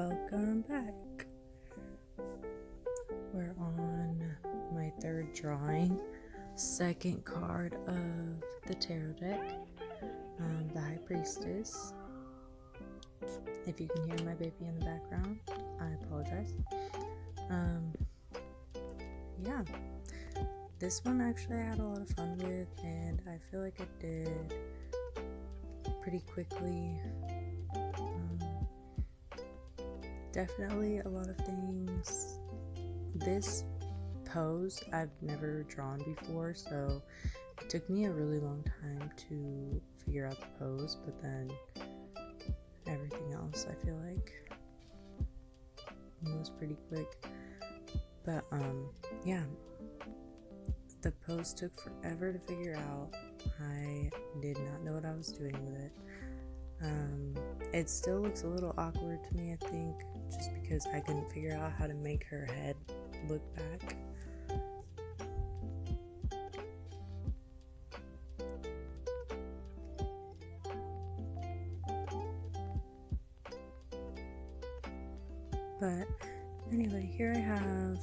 welcome back. We're on my third drawing, second card of the tarot deck, the High Priestess. If you can hear my baby in the background, I apologize. Yeah, this one actually I had a lot of fun with, and I feel like I did pretty quickly. Definitely a lot of things. This pose I've never drawn before, so it took me a really long time to figure out the pose, but then everything else I feel like was pretty quick. But yeah, the pose took forever to figure out. I did not know what I was doing with it. It still looks a little awkward to me, I think, just because I couldn't figure out how to make her head look back. But anyway, here I have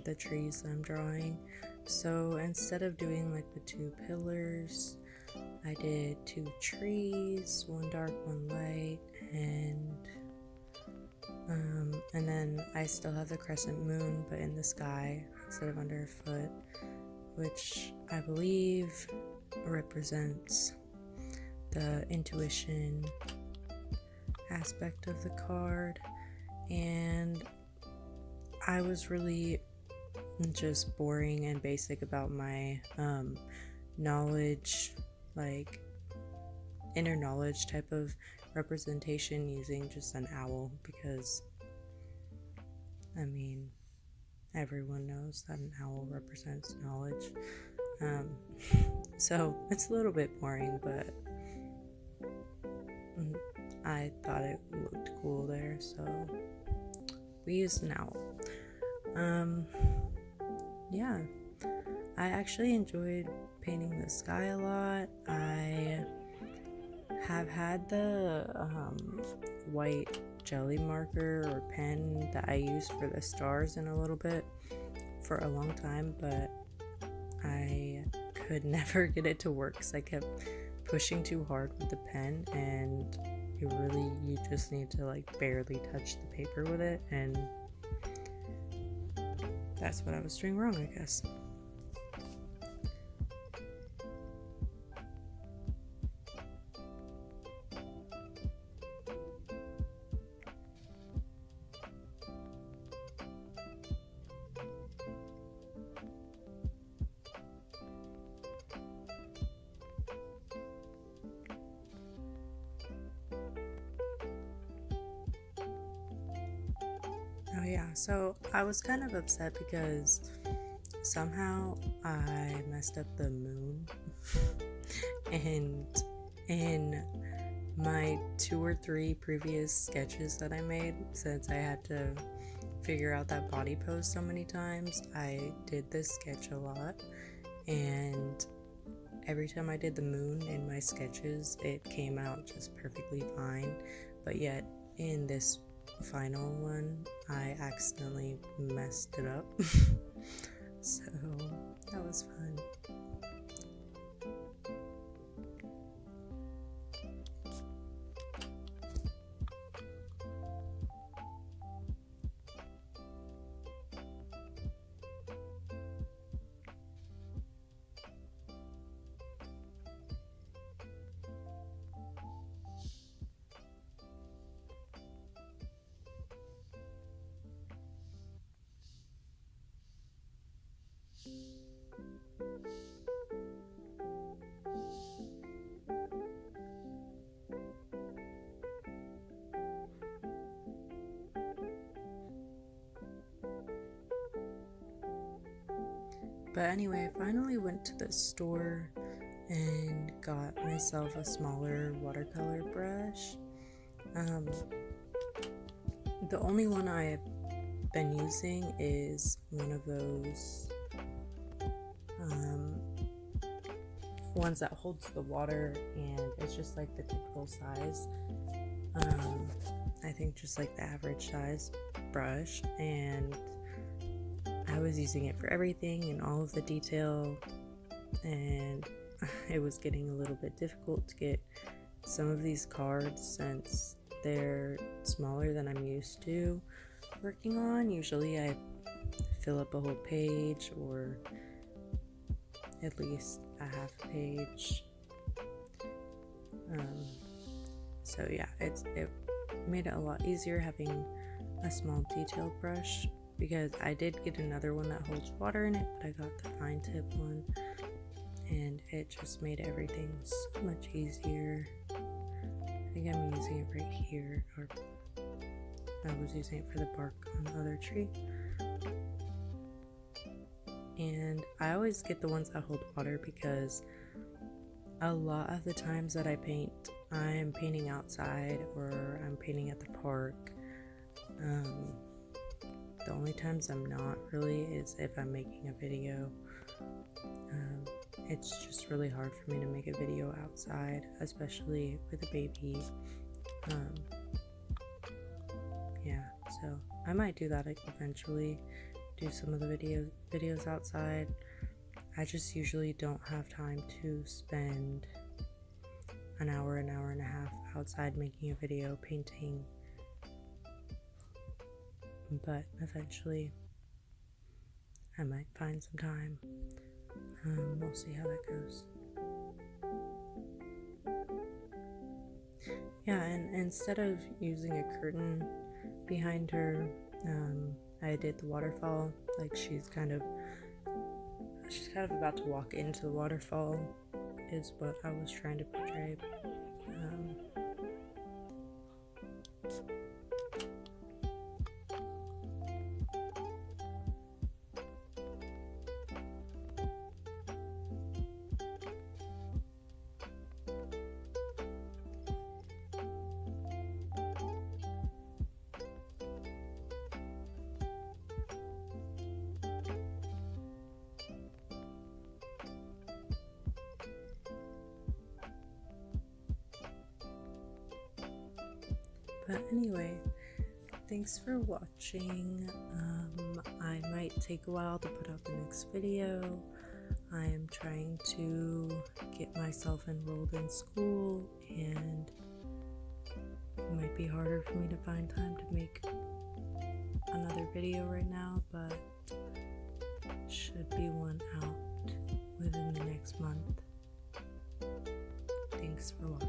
the trees that I'm drawing. So instead of doing like the two pillars, I did two trees, one dark, one light, and then I still have the crescent moon, but in the sky instead of under her foot, which I believe represents the intuition aspect of the card. And I was really just boring and basic about my knowledge, like inner knowledge type of representation, using just an owl, because I mean everyone knows that an owl represents knowledge. So it's a little bit boring, but I thought it looked cool there, so we used an owl. Yeah, I actually enjoyed painting the sky a lot. I have had the white jelly marker or pen that I use for the stars in a little bit for a long time, but I could never get it to work because I kept pushing too hard with the pen, and you just need to like barely touch the paper with it, and that's what I was doing wrong, I guess. Oh yeah, so I was kind of upset because somehow I messed up the moon and in my 2 or 3 previous sketches that I made, since I had to figure out that body pose so many times, I did this sketch a lot, and every time I did the moon in my sketches it came out just perfectly fine, but yet in this final one I accidentally messed it up. So that was fun. But anyway, I finally went to the store and got myself a smaller watercolor brush. The only one I've been using is one of those ones that holds the water, and it's just like the typical size. I think just like the average size brush, and I was using it for everything and all of the detail, and it was getting a little bit difficult to get some of these cards since they're smaller than I'm used to working on. Usually I fill up a whole page or at least a half a page. So yeah, it made it a lot easier having a small detailed brush, because I did get another one that holds water in it, but I got the fine tip one, and it just made everything so much easier. I think I'm using it right here, or I was using it for the bark on the other tree. And I always get the ones that hold water because a lot of the times that I paint, I'm painting outside or I'm painting at the park. The only times I'm not really is if I'm making a video. It's just really hard for me to make a video outside, especially with a baby. Yeah, so I might do that eventually, do some of the videos outside. I just usually don't have time to spend an hour and a half outside making a video painting, but eventually I might find some time. We'll see how that goes. Yeah, and instead of using a curtain behind her, I did the waterfall. Like she's kind of about to walk into the waterfall is what I was trying to portray. But anyway, thanks for watching. I might take a while to put out the next video. I am trying to get myself enrolled in school, and it might be harder for me to find time to make another video right now, but should be one out within the next month. Thanks for watching.